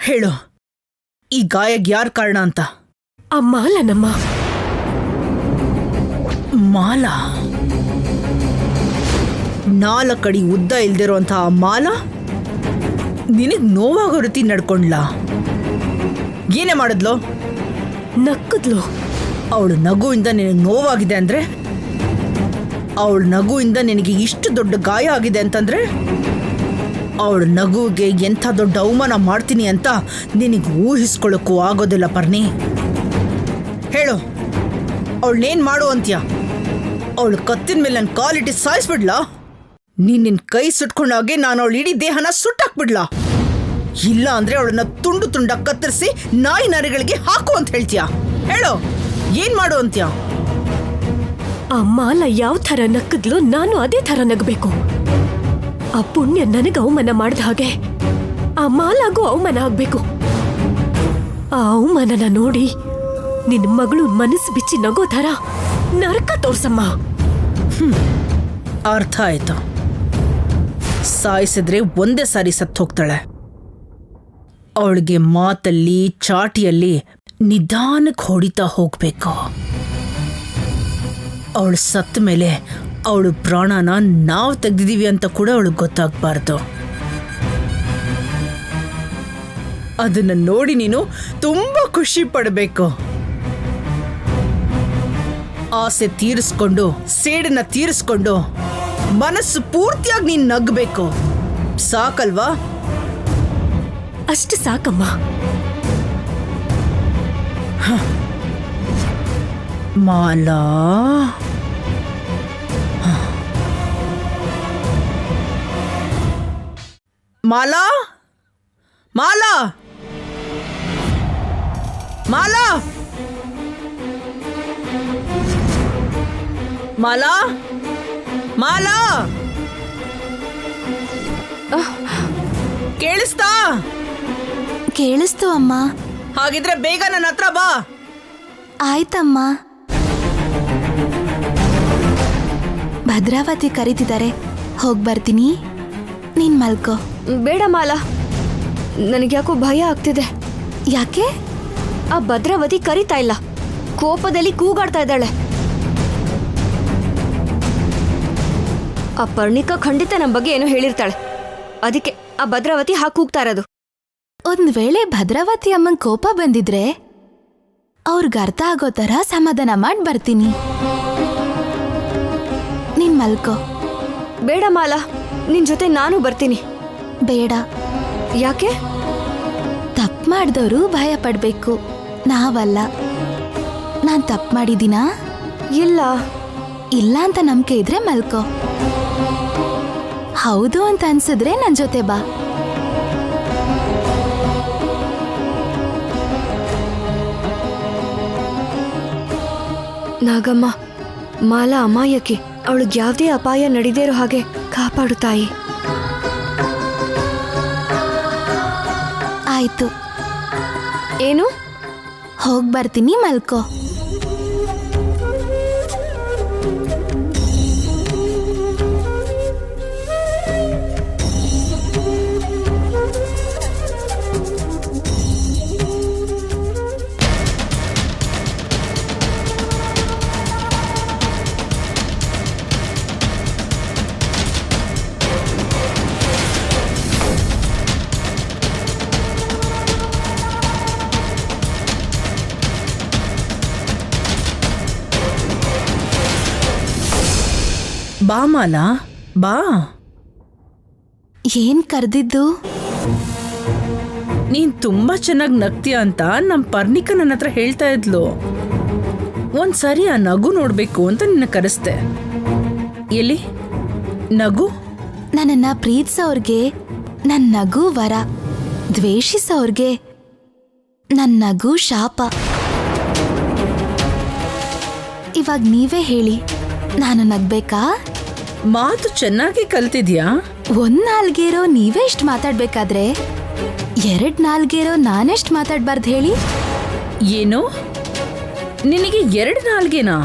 ಹೇಳು, ಈ ಗಾಯಕ್ಕೆ ಯಾರ್ ಕಾರಣ ಅಂತ? ಆ ಮಾಲನಮ್ಮ. ಮಾಲ? 4 ಅಡಿ ಉದ್ದ ಇಲ್ದಿರೋಂಥ ಆ ಮಾಲ ನಿನಗ್ ನೋವಾಗೋ ರೀತಿ ನಡ್ಕೊಂಡ್ಲಾ? ಏನೇ ಮಾಡಿದ್ಲು? ನಕ್ಕದ್ಲು. ಅವಳು ನಗುವಿಂದ ನಿನಗೆ ನೋವಾಗಿದೆ ಅಂದ್ರೆ, ಅವಳ ನಗುವಿಂದ ನಿನಗೆ ಇಷ್ಟು ದೊಡ್ಡ ಗಾಯ ಆಗಿದೆ ಅಂತಂದ್ರೆ, ಅವಳ ನಗುವಿಗೆ ಎಂಥ ದೊಡ್ಡ ಅವಮಾನ ಮಾಡ್ತೀನಿ ಅಂತ ನಿನಗೆ ಊಹಿಸ್ಕೊಳ್ಳೋಕ್ಕೂ ಆಗೋದಿಲ್ಲ ಪರ್ಣಿ. ಹೇಳು, ಅವಳನ್ನೇನ್ ಮಾಡು ಅಂತ್ಯ? ಅವಳು ಕತ್ತಿನ ಮೇಲೆ ನನ್ನ ಕಾಲಿಟ್ಟು ಸಾಯಿಸ್ಬಿಡ್ಲಾ? ನಿನ್ನ ಕೈ ಸುಟ್ಕೊಂಡಾಗೆ ನಾನು ಅವಳ ಇಡೀ ದೇಹನ ಸುಟ್ಟಾಕ್ಬಿಡ್ಲಾ? ಇಲ್ಲ ಅಂದ್ರೆ ಅವಳನ್ನ ತುಂಡು ತುಂಡ ಕತ್ತರಿಸಿ ನಾಯಿ ನರಿಗಳಿಗೆ ಹಾಕು ಅಂತ ಹೇಳ್ತೀಯಾ? ಹೇಳು, ಏನ್ ಮಾಡು ಅಂತ್ಯ? ಆ ಮಾಲ ಯಾವ ಥರ ನಕ್ಕದ್ಲು, ನಾನು ಅದೇ ಥರ ನಗಬೇಕು. ಆ ಪುಣ್ಯ ನನಗೆ ಅವಮಾನ ಮಾಡಿದ ಹಾಗೆ ಆ ಮಾಲಾಗೂ ಅವಮಾನ ಆಗ್ಬೇಕು. ಆ ಅವಮಾನನ ನೋಡಿ ನಿನ್ನ ಮಗಳು ಮನಸ್ಸು ಬಿಚ್ಚಿ ನಗೋ ಥರ ನರಕ ತೋರ್ಸಮ್ಮ. ಅರ್ಥ ಆಯ್ತು. ಸಾಯಿಸಿದ್ರೆ ಒಂದೇ ಸಾರಿ ಸತ್ತು ಹೋಗ್ತಾಳೆ. ಅವಳಿಗೆ ಮಾತಲ್ಲಿ ಚಾಟಿಯಲ್ಲಿ ನಿಧಾನಕ್ಕೆ ಹೊಡಿತಾ ಹೋಗ್ಬೇಕು. ಅವಳು ಸತ್ತ ಮೇಲೆ ಅವಳು ಪ್ರಾಣನ ನಾವು ತೆಗ್ದಿದೀವಿ ಅಂತ ಕೂಡ ಅವಳಿಗೆ ಗೊತ್ತಾಗಬಾರ್ದು. ಅದನ್ನ ನೋಡಿ ನೀನು ತುಂಬಾ ಖುಷಿ ಪಡಬೇಕು. ಆಸೆ ತೀರಿಸ್ಕೊಂಡು, ಸೇಡನ್ನ ತೀರಿಸ್ಕೊಂಡು, ಮನಸ್ಸು ಪೂರ್ತಿಯಾಗಿ ನೀನ್ ನಗ್ಬೇಕು. ಸಾಕಲ್ವಾ? ಅಷ್ಟು ಸಾಕಮ್ಮ. ಮಾಲಾ, ಮಾಲಾ, ಮಾಲಾ, ಮಾಲಾ, ಮಾಲಾ, ಮಾಲಾ, ಕೇಳಿಸ್ತಾ? ಕೇಳಿಸ್ತು ಅಮ್ಮ. ಹಾಗಿದ್ರೆ ಬೇಗ ನನ್ನ ಹತ್ರ ಬಾ. ಆಯ್ತಮ್ಮ. ಭದ್ರಾವತಿ ಕರೀತಿದ್ದಾರೆ, ಹೋಗ್ಬರ್ತೀನಿ. ನೀನ್ ಮಲ್ಕೋ. ಬೇಡ ಮಾಲಾ, ನನಗ್ಯಾಕೋ ಭಯ ಆಗ್ತಿದೆ. ಯಾಕೆ? ಆ ಭದ್ರಾವತಿ ಕರೀತಾ ಇಲ್ಲ, ಕೋಪದಲ್ಲಿ ಕೂಗಾಡ್ತಾ ಇದ್ದಾಳೆ. ಆ ಪರ್ಣಿಕಾ ಖಂಡಿತ ನಮ್ಮ ಬಗ್ಗೆ ಏನೋ ಹೇಳಿರ್ತಾಳೆ, ಅದಕ್ಕೆ ಆ ಭದ್ರಾವತಿ ಕೂಗ್ತಾ ಇರೋದು. ಒಂದ್ ವೇಳೆ ಭದ್ರಾವತಿ ಅಮ್ಮಂಗ್ ಕೋಪ ಬಂದಿದ್ರೆ ಅವ್ರಿಗೆ ಅರ್ಥ ಆಗೋ ತರ ಸಮಾಧಾನ ಮಾಡಿ ಬರ್ತೀನಿ. ನೀನ್ ಮಲ್ಕೋ. ಬೇಡ ಮಾಲಾ, ನಿನ್ ಜೊತೆ ನಾನು ಬರ್ತೀನಿ. ಬೇಡ. ಯಾಕೆ? ತಪ್ಪು ಮಾಡಿದವರು ಭಯ ಪಡ್ಬೇಕು, ನಾವಲ್ಲ. ನಾನ್ ತಪ್ಪು ಮಾಡಿದೀನಾ? ಇಲ್ಲ. ಇಲ್ಲ ಅಂತ ನಂಬಿಕೆ ಇದ್ರೆ ಮಲ್ಕೋ. ಹೌದು ಅಂತ ಅನ್ಸಿದ್ರೆ ನನ್ ಜೊತೆ ಬಾ. ನಾಗಮ್ಮ, ಮಾಲಾ ಅಮಾಯಕಿ, ಅವಳಿಗೆ ಯಾವುದೇ ಅಪಾಯ ನಡೀದೇ ಇರೋ ಹಾಗೆ ಕಾಪಾಡು ತಾಯಿ. ಆಯ್ತು. ಏನು? ಹೋಗ್ಬರ್ತೀನಿ, ಮಲ್ಕೋ. ಬಾ ಮಾಲಾ, ಬಾ. ಏನ್ ಕರ್ದಿದ್ದು? ನೀನ್ ತುಂಬಾ ಚೆನ್ನಾಗಿ ನಗ್ತೀಯ ಅಂತ ನಮ್ ಪರ್ಣಿಕಾ ನನ್ನ ಹತ್ರ ಹೇಳ್ತಾ ಇದ್ಲು. ಒಂದ್ಸರಿ ಆ ನಗು ನೋಡ್ಬೇಕು ಅಂತ ನಿನ್ನ ಕರೆಸ್ತೆ. ಎಲ್ಲಿ ನಗು? ನನ್ನನ್ನ ಪ್ರೀತಿಸೋರ್ಗೆ ನನ್ ನಗು ವರ, ದ್ವೇಷಿಸೋರ್ಗೆ ನನ್ ನಗು ಶಾಪ. ಇವಾಗ ನೀವೇ ಹೇಳಿ, ನಾನು ನಗ್ಬೇಕಾ? ಮಾತು ಚೆನ್ನಾಗಿ ಕಲ್ತಿದ್ಯಾ? ಒಂದ್ ನಾಲ್ಗೇರೋ ನೀವೇ ಇಷ್ಟು ಮಾತಾಡ್ಬೇಕಾದ್ರೆ 2 ನಾಲ್ಗೇರೋ ನಾನೆಷ್ಟು ಮಾತಾಡ್ಬಾರ್ದು ಹೇಳಿ? ಏನು, ನಿನಗೆ 2 ನಾಲ್ಗೆನಾ?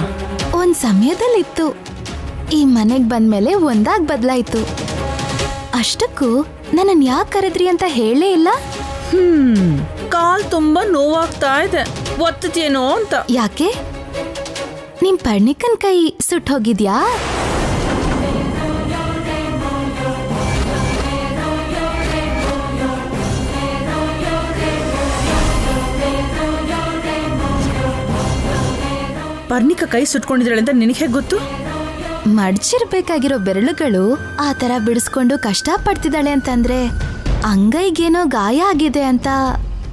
ಒಂದ್ ಸಮಯದಲ್ಲಿತ್ತು, ಈ ಮನೆಗ್ ಬಂದ್ಮೇಲೆ ಒಂದಾಗ್ ಬದಲಾಯ್ತು. ಅಷ್ಟಕ್ಕೂ ನನ್ನನ್ ಯಾಕೆ ಕರೆದ್ರಿ ಅಂತ ಹೇಳೇ ಇಲ್ಲ. ಕಾಲ್ ತುಂಬಾ ನೋವಾಗ್ತಾ ಇದೆ, ಒತ್ತೇನೋ ಅಂತ. ಯಾಕೆ ನಿಮ್ ಪರ್ಣಿಕನ್ ಕೈ ಸುಟ್ಟೋಗಿದ್ಯಾ? ಪರ್ಣಿಕ ಕೈ ಸುಟ್ಕೊಂಡಿದ್ದಾಳೆ ಅಂತ ನಿನಗೆ ಹೇಗೆ ಗೊತ್ತು? ಮಡ್ಚಿರ್ಬೇಕಾಗಿರೋ ಬೆರಳುಗಳು ಆ ತರ ಬಿಡಿಸ್ಕೊಂಡು ಕಷ್ಟ ಪಡ್ತಿದ್ದಾಳೆ ಅಂತಂದ್ರೆ ಅಂಗೈಗೇನೋ ಗಾಯ ಆಗಿದೆ ಅಂತ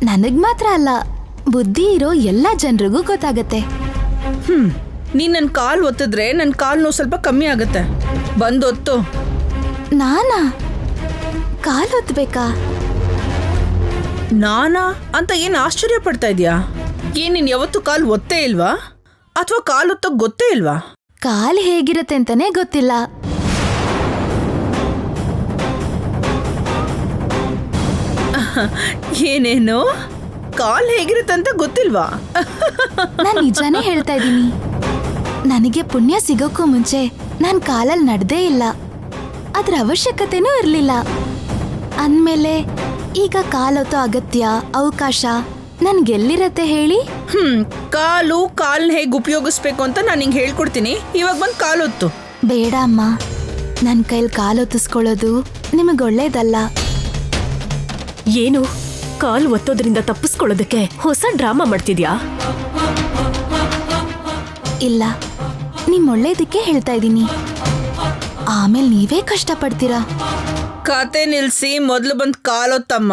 ನನಗ್ ಮಾತ್ರ ಅಲ್ಲ, ಬುದ್ಧಿ ಇರೋ ಎಲ್ಲ ಜನರಿಗೂ ಗೊತ್ತಾಗತ್ತೆ. ನೀನ್ ನನ್ನ ಕಾಲ್ ಒತ್ತಿದ್ರೆ ನನ್ನ ಕಾಲ್ ನೋವು ಸ್ವಲ್ಪ ಕಮ್ಮಿ ಆಗುತ್ತೆ. ಬಂದೊತ್ತು. ನಾನಾ ಕಾಲ್ ಒತ್ತಬೇಕಾ? ನಾನಾ ಅಂತ ಏನ್ ಆಶ್ಚರ್ಯ ಪಡ್ತಾ ಇದೀಯಾ? ಏನ್ ನೀನ್ ಯಾವತ್ತು ಕಾಲ್ ಒತ್ತೇ ಇಲ್ವಾ ಅಥವಾ ಕಾಲ್ ಒತ್ತೋಕ್ ಗೊತ್ತೇ ಇಲ್ವಾ? ಕಾಲ್ ಹೇಗಿರತ್ತೆ ಅಂತಾನೆ ಗೊತ್ತಿಲ್ಲ. ಏನೇನು ಕಾಲ್ ಹೇಗಿರುತ್ತೆ ಅಂತ ಗೊತ್ತಿಲ್ವಾ? ನಾನ್ ನಿಜಾನೇ ಹೇಳ್ತಾ ಇದ್ದೀನಿ. ನನಗೆ ಪುಣ್ಯ ಸಿಗೋಕ್ಕೂ ಮುಂಚೆ ನಾನ್ ಕಾಲಲ್ಲಿ ನಡ್ದೇ ಇಲ್ಲ, ಅದ್ರ ಅವಶ್ಯಕತೆನೂ ಇರ್ಲಿಲ್ಲ. ಅಂದ್ಮೇಲೆ ಈಗ ಕಾಲೊತ್ತೋ ಅಗತ್ಯ ಅವಕಾಶ ನನ್ಗೆಲ್ಲಿರತ್ತೆ ಹೇಳಿ? ಕಾಲ್ನ ಹೇಗೆ ಉಪಯೋಗಿಸ್ಬೇಕು ಅಂತ ನಾನು ನಿಂಗೆ ಹೇಳ್ಕೊಡ್ತೀನಿ. ಇವಾಗ ಬಂದು ಕಾಲೊತ್ತು. ಬೇಡ ಅಮ್ಮ, ನನ್ ಕೈಲಿ ಕಾಲೊತ್ತಿಸ್ಕೊಳ್ಳೋದು ನಿಮಗ್ ಒಳ್ಳೇದಲ್ಲ. ಏನು ಕಾಲ್ ಒತ್ತೋದ್ರಿಂದ ತಪ್ಪಿಸ್ಕೊಳ್ಳೋದಕ್ಕೆ ಹೊಸ ಡ್ರಾಮಾ ಮಾಡ್ತಿದ್ಯಾ? ಇಲ್ಲ, ನಿಮ್ ಒಳ್ಳೇದಕ್ಕೆ ಹೇಳ್ತಾ ಇದ್ದೀನಿ. ಆಮೇಲೆ ನೀವೇ ಕಷ್ಟಪಡ್ತೀರಾ. ಕತೆ ನಿಲ್ಸಿ ಮೊದಲು ಬಂದು ಕಾಲೊತ್ತಮ್ಮ.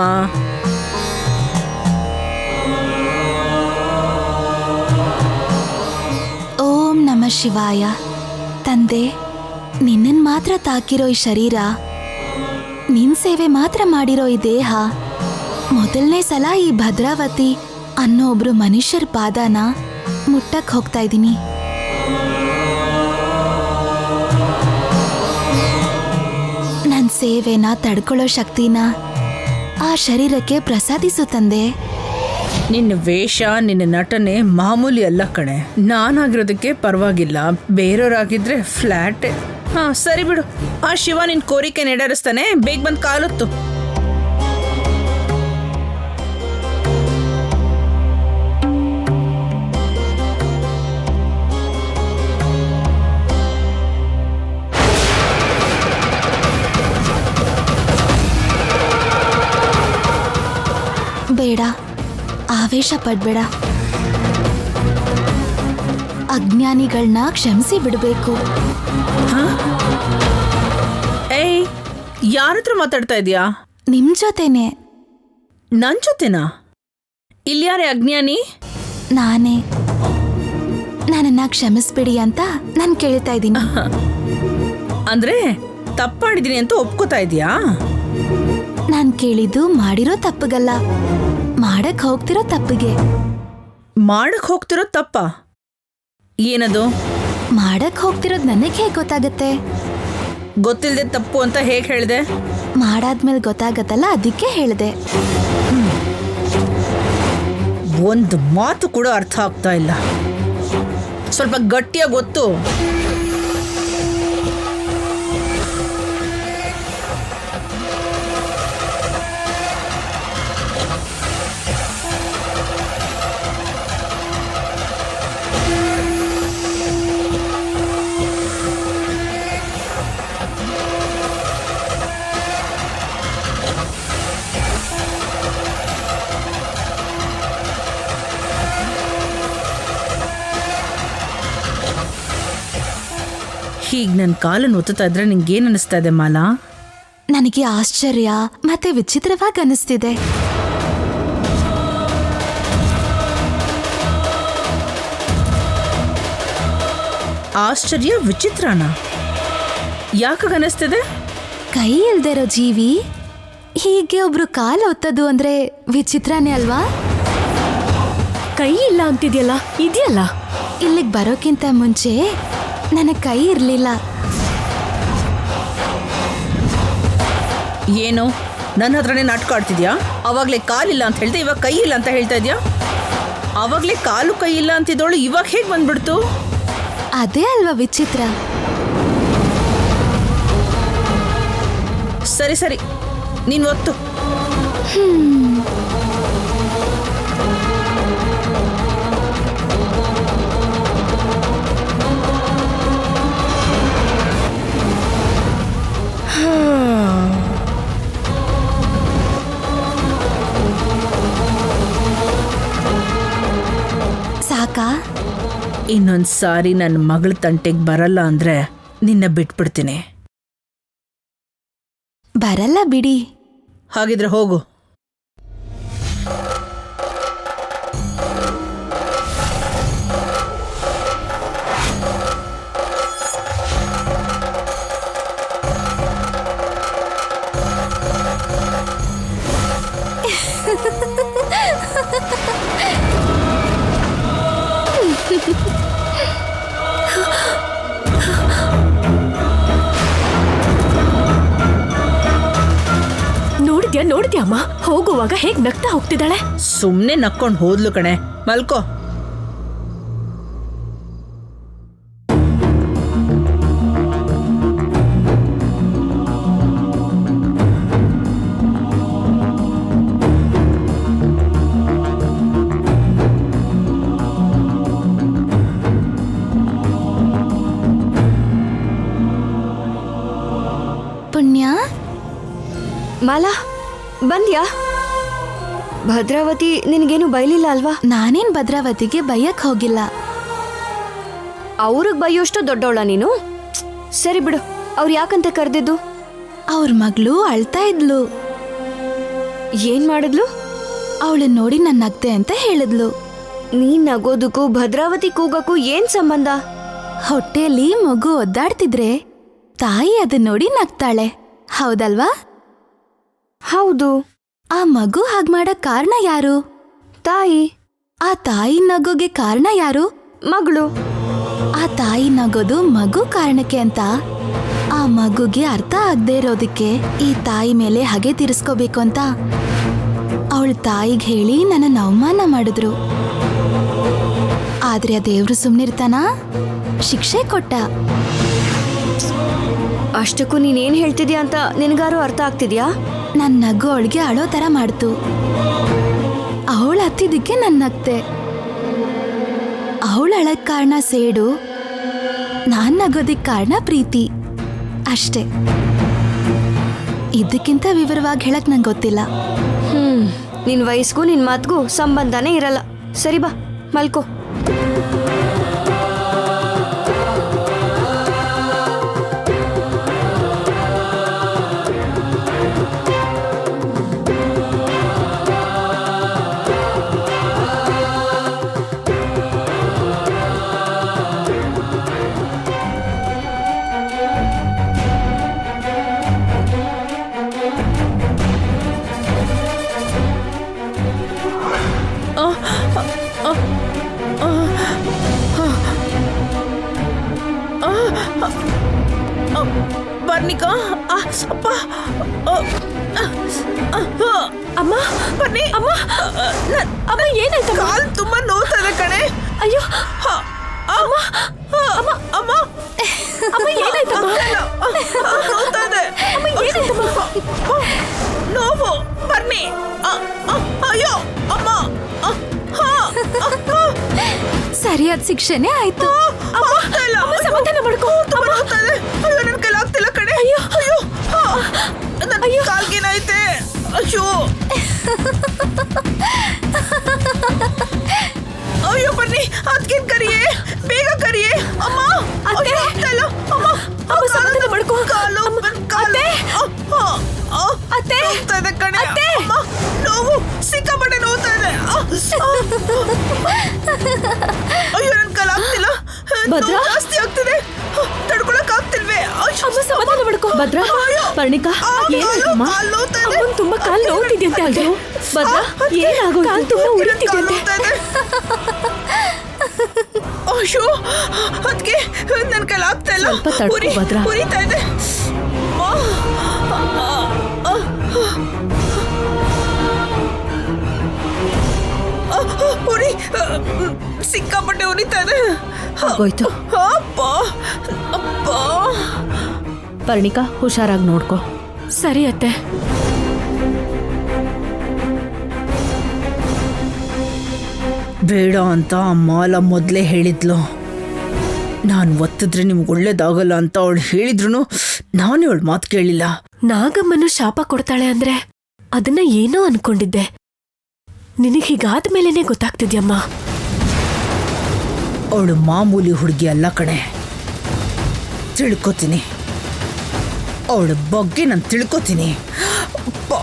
ಓಂ ನಮಃ ಶಿವಾಯ. ತಂದೆ, ನಿನ್ನನ್ ಮಾತ್ರ ತಾಕಿರೋ ಈ ಶರೀರ, ನಿನ್ ಸೇವೆ ಮಾತ್ರ ಮಾಡಿರೋ ಈ ದೇಹ, ಮೊದಲನೇ ಸಲ ಈ ಭದ್ರಾವತಿ ಅನ್ನೋ ಒಬ್ರು ಮನುಷ್ಯರ ಪಾದನ ಮುಟ್ಟಕ್ ಹೋಗ್ತಾ ಇದ್ದೀನಿ. ನನ್ ಸೇವೆನ ತಡ್ಕೊಳ್ಳೋ ಶಕ್ತಿನ ಆ ಶರೀರಕ್ಕೆ ಪ್ರಸಾದಿಸು ತಂದೆ. ನಿನ್ನ ವೇಷ, ನಿನ್ನ ನಟನೆ ಮಾಮೂಲಿ ಅಲ್ಲ ಕಣೆ. ನಾನಾಗಿರೋದಕ್ಕೆ ಪರವಾಗಿಲ್ಲ, ಬೇರೆಯವರಾಗಿದ್ರೆ ಫ್ಲಾಟ್. ಹಾ ಸರಿ ಬಿಡು. ಆ ಶಿವ ನಿನ್ ಕೋರಿಕೆ ನೆಡರಿಸ್ತಾನೆ. ಬೇಗ ಬಂದು ಕಾಲೊತ್ತು. ಬೇಡ, ಆವೇಶ ಪಡ್ಬೇಡ. ಅಜ್ಞಾನಿಗಳನ್ನ ಕ್ಷಮಿಸಿ ಬಿಡಬೇಕು. ಏಯ್, ಯಾರ ಹತ್ರ ಮಾತಾಡ್ತಾ ಇದೀಯಾ? ನಿಮ್ ಜೊತೆನೆ. ನನ್ ಜೊತೆನಾ? ಇಲ್ಯಾರೇ ಅಜ್ಞಾನಿ? ನಾನೇ. ನನ್ನನ್ನ ಕ್ಷಮಿಸ್ಬಿಡಿ ಅಂತ ನಾನು ಕೇಳ್ತಾ ಇದ್ದೀನಿ. ಅಂದ್ರೆ ತಪ್ಪಾಡಿದೀನಿ ಅಂತ ಒಪ್ಕೋತಾ ಇದೀಯಾ? ನಾನ್ ಕೇಳಿದ್ದು ಮಾಡಿರೋ ತಪ್ಪಗಲ್ಲ, ಮಾಡಕ್ ಹೋಗ್ತಿರೋ ತಪ್ಪಿಗೆ. ಮಾಡಕ್ ಹೋಗ್ತಿರೋ ತಪ್ಪ? ಏನದು? ಮಾಡಕ್ ಹೋಗ್ತಿರೋದ್ ನನಗೆ ಹೇಗೆ ಗೊತ್ತಾಗತ್ತೆ? ಗೊತ್ತಿಲ್ಲದೆ ತಪ್ಪು ಅಂತ ಹೇಗೆ ಹೇಳಿದೆ? ಮಾಡಾದ್ಮೇಲೆ ಗೊತ್ತಾಗತ್ತಲ್ಲ, ಅದಕ್ಕೆ ಹೇಳಿದೆ. ಒಂದು ಮಾತು ಕೂಡ ಅರ್ಥ ಆಗ್ತಾ ಇಲ್ಲ. ಸ್ವಲ್ಪ ಗಟ್ಟಿಯಾಗಿ ಗೊತ್ತು. ಹೀಗೆ ನನ್ನ ಕಾಲನ್ನು ಒತ್ತುತ್ತಾ ಇದ್ರೆ ನಿಂಗೇನು ಅನಿಸ್ತಾ ಇದೆ ಮಾಲಾ? ನನಗೆ ಆಶ್ಚರ್ಯ ಮತ್ತೆ ವಿಚಿತ್ರವಾಗಿ ಅನಿಸ್ತಿದೆ. ಆಶ್ಚರ್ಯ ವಿಚಿತ್ರನಾ? ಯಾಕಾಗ ಅನಿಸ್ತಿದೆ? ಕೈ ಇಲ್ದಿರೋ ಜೀವಿ ಹೀಗೆ ಒಬ್ರು ಕಾಲು ಒತ್ತದು ಅಂದ್ರೆ ವಿಚಿತ್ರನೇ ಅಲ್ವಾ? ಕೈ ಇಲ್ಲ ಅಂತಿದ್ಯಲ್ಲ, ಇದೆಯಲ್ಲ. ಇಲ್ಲಿಗೆ ಬರೋಕ್ಕಿಂತ ಮುಂಚೆ ನನಗೆ ಕೈ ಇರಲಿಲ್ಲ. ಏನು ನನ್ನ ಹತ್ರನೇ ನಾಟಕ ಆಡ್ತಿದ್ಯಾ? ಅವಾಗಲೇ ಕಾಲಿಲ್ಲ ಅಂತ ಹೇಳ್ದೆ, ಇವಾಗ ಕೈ ಇಲ್ಲ ಅಂತ ಹೇಳ್ತಾ ಇದೆಯಾ? ಅವಾಗಲೇ ಕಾಲು ಕೈ ಇಲ್ಲ ಅಂತಿದ್ದೋಳು ಇವಾಗ ಹೇಗೆ ಬಂದ್ಬಿಡ್ತು? ಅದೇ ಅಲ್ವಾ ವಿಚಿತ್ರ. ಸರಿ ಸರಿ, ನೀನು ಒತ್ತು. ಇನ್ನೊಂದು ಸಾರಿ ನನ್ನ ಮಗಳ ತಂಟೆಗೆ ಬರಲ್ಲ ಅಂದ್ರೆ ನಿನ್ನ ಬಿಟ್ಬಿಡ್ತೀನಿ. ಬರಲ್ಲ ಬಿಡಿ. ಹಾಗಿದ್ರೆ ಹೋಗು. ನೋಡಿದ್ಯಾ ಅಮ್ಮ, ಹೋಗುವಾಗ ಹೇಗ್ ನಗ್ತಾ ಹೋಗ್ತಿದ್ದಾಳೆ. ಸುಮ್ನೆ ನಕ್ಕೊಂಡು ಹೋದ್ಲು ಕಣೆ. ಮಲ್ಕೋ. ಪುಣ್ಯ, ಮಾಲಾ ಬಂದ್ಯಾ? ಭದ್ರಾವತಿ ನಿನಗೇನು ಬೈಲಿಲ್ಲ ಅಲ್ವಾ? ನಾನೇನ್ ಭದ್ರಾವತಿಗೆ ಬೈಯಕ್ ಹೋಗಿಲ್ಲ. ಅವ್ರಿಗೆ ಬೈಯೋಷ್ಟು ದೊಡ್ಡವಳ ನೀನು? ಸರಿ ಬಿಡು, ಅವ್ರು ಯಾಕಂತ ಕರೆದಿದ್ದು? ಅವ್ರ ಮಗಳು ಅಳ್ತಾ ಇದ್ಲು. ಏನ್ ಮಾಡಿದ್ಲು? ಅವಳನ್ನ ನೋಡಿ ನನ್ನ ನಗ್ದೆ ಅಂತ ಹೇಳಿದ್ಲು. ನೀನ್ ನಗೋದಕ್ಕೂ ಭದ್ರಾವತಿ ಕೂಗಕ್ಕೂ ಏನ್ ಸಂಬಂಧ? ಹೊಟ್ಟೆಯಲ್ಲಿ ಮಗು ಒದ್ದಾಡ್ತಿದ್ರೆ ತಾಯಿ ಅದನ್ನ ನೋಡಿ ನಗ್ತಾಳೆ, ಹೌದಲ್ವಾ? ಹೌದು. ಆ ಮಗು ಹಾಗ್ ಮಾಡಕ್ ಕಾರಣ ಯಾರು? ತಾಯಿ. ಆ ತಾಯಿ ನಗೋಗೆ ಕಾರಣ ಯಾರು? ಮಗಳು. ಆ ತಾಯಿ ನಗೋದು ಮಗು ಕಾರಣಕ್ಕೆ ಅಂತ ಆ ಮಗುಗೆ ಅರ್ಥ ಆಗದೆ ಇರೋದಕ್ಕೆ ಈ ತಾಯಿ ಮೇಲೆ ಹಗೆ ತೀರಿಸ್ಕೋಬೇಕು ಅಂತ ಅವಳ ತಾಯಿಗೆ ಹೇಳಿ ನನ್ನ ಅವಮಾನ ಮಾಡಿದ್ರು. ಆದ್ರೆ ಆ ದೇವ್ರು ಸುಮ್ನಿರ್ತಾನ? ಶಿಕ್ಷೆ ಕೊಟ್ಟ. ಅಷ್ಟಕ್ಕೂ ನೀನೇನ್ ಹೇಳ್ತಿದ್ಯಾ ಅಂತ ನಿನಗಾರು ಅರ್ಥ ಆಗ್ತಿದ್ಯಾ? ನನ್ ನಗು ಅವಳಿಗೆ ಅಳೋ ತರ ಮಾಡ್ತು. ಅವಳು ಹತ್ತಿದ್ದಕ್ಕೆ ನನ್ ನಗ್ತೆ. ಅವಳು ಅಳಕ್ ಕಾರಣ ಸೇಡು, ನಾನ್ ನಗೋದಿಕ್ ಕಾರಣ ಪ್ರೀತಿ, ಅಷ್ಟೇ. ಇದಕ್ಕಿಂತ ವಿವರವಾಗಿ ಹೇಳಕ್ ನಂಗೆ ಗೊತ್ತಿಲ್ಲ. ನಿನ್ ವಯಸ್ಗೂ ನಿನ್ ಮಾತ್ಗೂ ಸಂಬಂಧನೇ ಇರಲ್ಲ. ಸರಿ ಬಾ, ಮಲ್ಕೋ. ಬರ್ನಿಕಾ, ಅಪ್ಪ, ಅಮ್ಮ ಬನ್ನಿ. ಅಮ್ಮ, ಅಮ್ಮ ಏನಾಯ್ತು? ಕಾಲ್ ತುಂಬಾ ನೋವ್ತದೆ ಕಣೆ. ಅಯ್ಯೋ ಅಮ್ಮ, ಅಮ್ಮ, ಅಮ್ಮ, ಅಮ್ಮ ಏನಾಯ್ತಮ್ಮ? ನೋವ್ತದೆ. ಅಮ್ಮ ಏನಾಯ್ತಮ್ಮ? ನೋವು. ಬನ್ನಿ. ಅಯ್ಯೋ ಅಮ್ಮ. ಸರಿಯಾದ ಶಿಕ್ಷೆನೇ ಆಯ್ತು. ಅಮ್ಮ ಸಮಾಧಾನ ಮಾಡ್ಕೋ. ಅಯ್ಯೋ ನನ್ ಕೈಲಾಗ್ತಿಲ್ಲ ಕಣೆ. ಅಯ್ಯೋ ಅಯ್ಯೋ ನನ್ನ ಕಾಲ್ಗೇನಾಯ್ತೆ? ಅಯ್ಯೋ ಅಯ್ಯೋ ಬನ್ನಿ, ಅದಕ್ಕೇನ್ ಕರಿಯೇ, ಬೇಗ ಕರಿಯೇ. ಅಮ್ಮ ಅತ್ತೆ, ಅಮ್ಮ, ಅಮ್ಮ ಸಮಾಧಾನ ಮಾಡ್ಕೋ. ಕಾಲು ಅತ್ತೆ, ಅತ್ತೆ ನೋವ್ತದೆ ಕಣೆ. ಅಮ್ಮ ನೋವು ಸಿಕ್ಕಾಪಟ್ಟೆ ನೋವ್ತದೆ. ಅಯ್ಯೋ ನನ್ ಕಾಲಾಗ್ತಿಲ್ಲ, ಭದ್ರಾ? ಜಾಸ್ತಿ ಆಗ್ತಿದೆ, ತಡ್ಕೊಳಕ್ ಆಗ್ತಿಲ್ವೇ. ಅಮ್ಮ ಸಮಾಧಾನ ಮಾಡ್ಕೋ. ಭದ್ರಾ, ಪರ್ಣಿಕಾ ಏನಾಯ್ತಮ್ಮ? ಅಮ್ಮನ್ ತುಂಬಾ ಕಾಲ್ ನೋವ್ತಿದ್ಯಂತೆ. ಅದು ಭದ್ರಾ ಏನಾಗೋ? ಕಾಲ್ ತುಂಬಾ ಉರಿತಿದ್ಯಂತೆ. ಅಯ್ಯೋ ಅದಕ್ಕೆ ನನ್ ಕೈಲಾಗ್ತಾ ಇಲ್ಲ. ಸ್ವಲ್ಪ ತಡ್ಕೊ ಭದ್ರಾ. ಉರಿತಾ ಇದೆ. ಉರಿ ಸಿಕ್ಕಾಪಟ್ಟೆ ಉರಿತಾ ಇದೆ. ಆಗೋಯ್ತು. ಅಪ್ಪ ಅಪ್ಪ. ಪರ್ಣಿಕಾ ಹುಷಾರಾಗಿ ನೋಡ್ಕೋ. ಸರಿ ಅತ್ತೆ. ಬೇಡ ಅಂತ ಮಾಲ ಮೊದಲೇ ಹೇಳಿದ್ಲು. ನಾನು ಒತ್ತಿದ್ರೆ ನಿಮ್ಗೆ ಒಳ್ಳೇದಾಗಲ್ಲ ಅಂತ ಅವಳು ಹೇಳಿದ್ರು ನಾನೇ ಅವಳ ಮಾತು ಕೇಳಿಲ್ಲ. ನಾಗಮ್ಮನು ಶಾಪ ಕೊಡ್ತಾಳೆ ಅಂದ್ರೆ ಅದನ್ನ ಏನೋ ಅನ್ಕೊಂಡಿದ್ದೆ. ನಿನಗ್ ಹೀಗಾದ ಮೇಲೇನೆ ಗೊತ್ತಾಗ್ತಿದ್ಯಮ್ಮ. ಅವಳು ಮಾಮೂಲಿ ಹುಡುಗಿ ಅಲ್ಲ ಕಣೆ. ತಿಳ್ಕೊತೀನಿ, ಅವಳ ಬಗ್ಗೆ ನಾನು ತಿಳ್ಕೊತೀನಿ. ಅಪ್ಪಾ.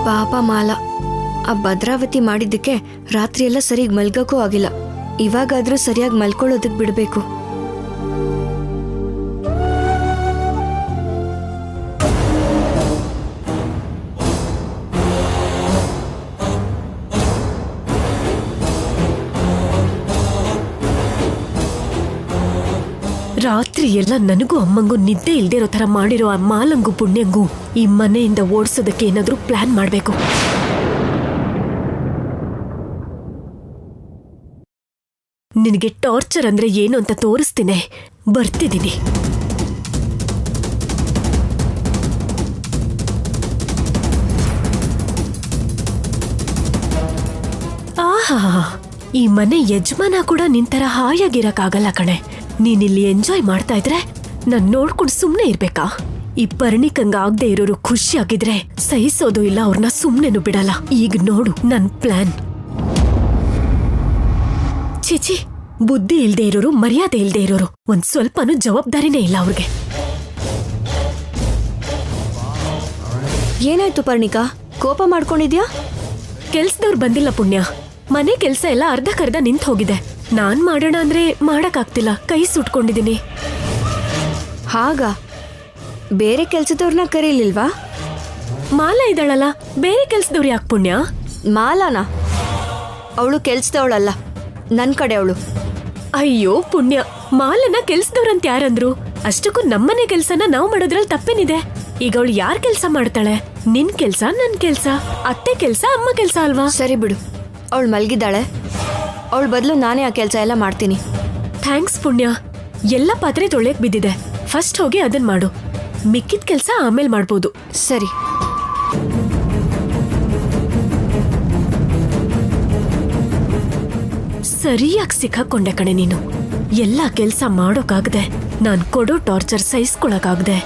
ಪಾಪ ಮಾಲಾ, ಆ ಭದ್ರಾವತಿ ಮಾಡಿದ್ದಕ್ಕೆ ರಾತ್ರಿ ಎಲ್ಲ ಸರಿಯಾಗಿ ಮಲ್ಗಕ್ಕೂ ಆಗಿಲ್ಲ. ಇವಾಗಾದ್ರೂ ಸರಿಯಾಗಿ ಮಲ್ಕೊಳ್ಳೋದಕ್ಕೆ ಬಿಡಬೇಕು. ರಾತ್ರಿ ಎಲ್ಲ ನನಗೂ ಅಮ್ಮಂಗೂ ನಿದ್ದೆ ಇಲ್ದೇ ಇರೋ ತರ ಮಾಡಿರೋ ಆ ಮಾಲಂಗೂ ಪುಣ್ಯಂಗೂ ಈ ಮನೆಯಿಂದ ಓಡಿಸೋದಕ್ಕೆ ಏನಾದ್ರೂ ಪ್ಲಾನ್ ಮಾಡ್ಬೇಕು. ನಿನಗೆ ಟಾರ್ಚರ್ ಅಂದ್ರೆ ಏನು ಅಂತ ತೋರಿಸ್ತೀನಿ, ಬರ್ತಿದ್ದೀನಿ. ಆಹಾ, ಈ ಮನೆ ಯಜಮಾನ ಕೂಡ ನಿಂತರ ಹಾಯಾಗಿರಕ್ಕಾಗಲ್ಲ ಕಣೆ. ನೀನಿಲ್ಲಿ ಎಂಜಾಯ್ ಮಾಡ್ತಾ ಇದ್ರೆ ನಾನ್ ನೋಡ್ಕೊಂಡು ಸುಮ್ನೆ ಇರ್ಬೇಕಾ? ಈ ಪರಿಣಿಕಂಗ ಆಗದೆ ಇರೋರು ಖುಷಿಯಾಗಿದ್ರೆ ಸಹಿಸೋದು ಇಲ್ಲ, ಅವ್ರನ್ನ ಸುಮ್ನೆನು ಬಿಡಲ್ಲ. ಈಗ ನೋಡು ನನ್ ಪ್ಲಾನ್. ಚಿಚಿ, ಬುದ್ಧಿ ಇಲ್ದೇ ಇರೋರು, ಮರ್ಯಾದೆ ಇಲ್ದೇ ಇರೋರು, ಒಂದ್ ಸ್ವಲ್ಪನೂ ಜವಾಬ್ದಾರಿನೇ ಇಲ್ಲ ಅವ್ರಿಗೆ. ಏನಾಯ್ತು ಪರ್ಣಿಕಾ, ಕೋಪ ಮಾಡ್ಕೊಂಡಿದ್ಯಾ? ಕೆಲ್ಸದವ್ರು ಬಂದಿಲ್ಲ ಪುಣ್ಯ. ಮನೆ ಕೆಲ್ಸ ಎಲ್ಲ ಅರ್ಧಕ್ಕರ್ಧ ನಿಂತ್ ಹೋಗಿದೆ. ನಾನ್ ಮಾಡೋಣ ಅಂದ್ರೆ ಮಾಡಕ್ಕಾಗ್ತಿಲ್ಲ, ಕೈ ಸುಟ್ಕೊಂಡಿದೀನಿ. ಹಾಗ ಬೇರೆ ಕೆಲ್ಸದವ್ರನ್ನ ಕರೀಲಿಲ್ವಾ? ಮಾಲಾ ಇದ್ದಾಳಲ್ಲ, ಬೇರೆ ಕೆಲ್ಸದವ್ರು ಯಾಕೆ ಪುಣ್ಯ? ಮಾಲಾನಾ? ಅವಳು ಕೆಲ್ಸದವಳಲ್ಲ, ನನ್ ಕಡೆ ಅವಳು. ಅಯ್ಯೋ ಪುಣ್ಯ, ಮಾಲನ ಕೆಲ್ಸದವ್ರಂತ ಯಾರಂದ್ರು? ಅಷ್ಟಕ್ಕೂ ನಮ್ಮನೆ ಕೆಲ್ಸನ ನಾವ್ ಮಾಡೋದ್ರಲ್ಲಿ ತಪ್ಪೇನಿದೆ? ಈಗ ಅವಳು ಯಾರ್ ಕೆಲ್ಸ ಮಾಡ್ತಾಳೆ? ನಿನ್ ಕೆಲ್ಸ, ನನ್ ಕೆಲ್ಸ, ಅತ್ತೆ ಕೆಲ್ಸ, ಅಮ್ಮ ಕೆಲ್ಸ ಅಲ್ವಾ? ಸರಿ ಬಿಡು, ಅವಳು ಮಲ್ಗಿದ್ದಾಳೆ. ಅವಳ ಬದಲು ನಾನೇ ಆ ಕೆಲ್ಸ ಎಲ್ಲ ಮಾಡ್ತೀನಿ. ಥ್ಯಾಂಕ್ಸ್ ಪುಣ್ಯ. ಎಲ್ಲ ಪಾತ್ರೆ ತೊಳೆಯಕ್ ಬಿದ್ದಿದೆ, ಫಸ್ಟ್ ಹೋಗಿ ಅದನ್ ಮಾಡು. ಮಿಕ್ಕಿದ ಕೆಲ್ಸ ಆಮೇಲೆ ಮಾಡ್ಬೋದು. ಸರಿ. ಸರಿಯಾಗಿ ಸಿಕ್ಕಾಕೊಂಡೆ ಕಣೆ ನೀನು. ಎಲ್ಲ ಕೆಲ್ಸ ಮಾಡೋಕಾಗದೆ, ನಾನ್ ಕೊಡೋ ಟಾರ್ಚರ್ ಸಹಿಸ್ಕೊಳಕಾಗದೆ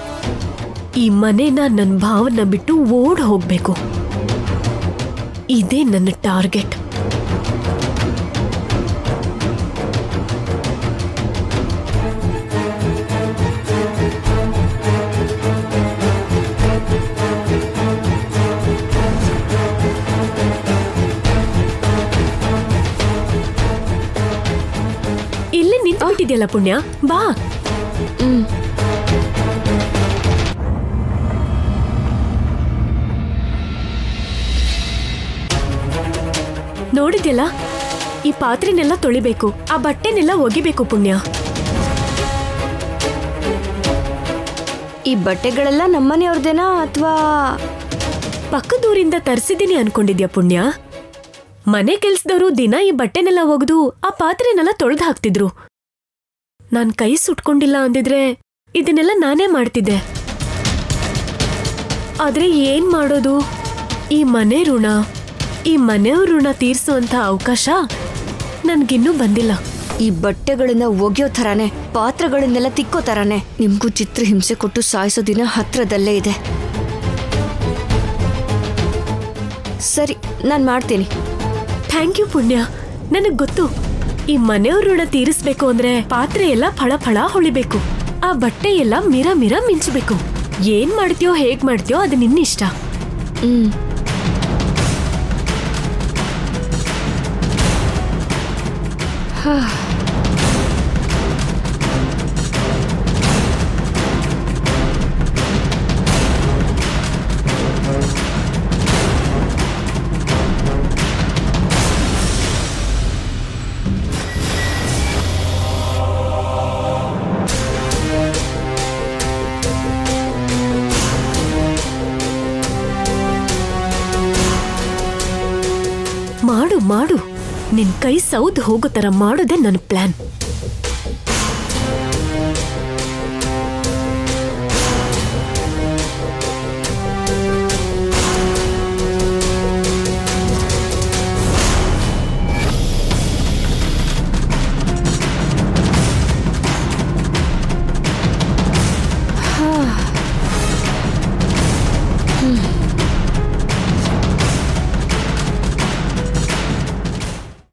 ಈ ಮನೇನ ನನ್ನ ಭಾವನ ಬಿಟ್ಟು ಓಡ್ ಹೋಗ್ಬೇಕು. ಇದೇ ನನ್ನ ಟಾರ್ಗೆಟ್. ಇಲ್ಲೇ ನಿಂತ್ಬಿಟ್ಟಿದ್ಯಲ್ಲ ಪುಣ್ಯ, ಬಾ. ನೋಡಿದ್ಯಲ್ಲ, ಈ ಪಾತ್ರೆನೆಲ್ಲ ತೊಳಿಬೇಕು, ಆ ಬಟ್ಟೆನೆಲ್ಲ ಒಗಿಬೇಕು ಪುಣ್ಯ. ಈ ಬಟ್ಟೆಗಳೆಲ್ಲ ನಮ್ಮನೆಯವ್ರದೇನಾ ಅಥವಾ ಪಕ್ಕದೂರಿಂದ ತರಿಸಿದ್ದೀನಿ ಅನ್ಕೊಂಡಿದ್ಯಾ ಪುಣ್ಯ? ಮನೆ ಕೆಲ್ಸದವರು ದಿನ ಈ ಬಟ್ಟೆನೆಲ್ಲ ಒಗೆದು ಆ ಪಾತ್ರೆನೆಲ್ಲ ತೊಳೆದು ಹಾಕ್ತಿದ್ರು. ನಾನ್ ಕೈ ಸುಟ್ಕೊಂಡಿಲ್ಲ ಅಂದಿದ್ರೆ ಇದನ್ನೆಲ್ಲ ನಾನೇ ಮಾಡ್ತಿದ್ದೆ. ಆದ್ರೆ ಏನ್ ಮಾಡೋದು? ಈ ಮನೆ ಋಣ, ಈ ಮನೆಯವ್ರ ಋಣ ತೀರ್ಸುವಂತ ಅವಕಾಶ ನನ್ಗಿನ್ನೂ ಬಂದಿಲ್ಲ. ಈ ಬಟ್ಟೆಗಳನ್ನ ಒಗೆಯೋ ಥರಾನೇ, ಪಾತ್ರಗಳನ್ನೆಲ್ಲ ತಿಕ್ಕೋ ಥರಾನೇ ನಿಮ್ಗೂ ಚಿತ್ರ ಹಿಂಸೆ ಕೊಟ್ಟು ಸಾಯಿಸೋ ದಿನ ಹತ್ರದಲ್ಲೇ ಇದೆ. ಸರಿ, ನಾನು ಮಾಡ್ತೀನಿ. ಥ್ಯಾಂಕ್ ಯು ಪುಣ್ಯ. ನನಗ್ ಗೊತ್ತು, ಈ ಮನೆಯವ್ರ ಋಣ ತೀರಿಸ್ಬೇಕು ಅಂದ್ರೆ ಪಾತ್ರೆ ಎಲ್ಲ ಫಳ ಫಳ ಹೊಳಿಬೇಕು, ಆ ಬಟ್ಟೆ ಎಲ್ಲ ಮಿರ ಮಿರ ಮಿಂಚಬೇಕು. ಏನ್ ಮಾಡ್ತೀಯೋ ಹೇಗ್ ಮಾಡ್ತೀಯೋ ಅದು ನಿನ್ನಿಷ್ಟ. ಮಾಡು ಮಾಡು, ನಿನ್ ಕೈ ಸೌದ್ ಹೋಗೋ ತರ ಮಾಡೋದೇ ನನ್ನ ಪ್ಲಾನ್.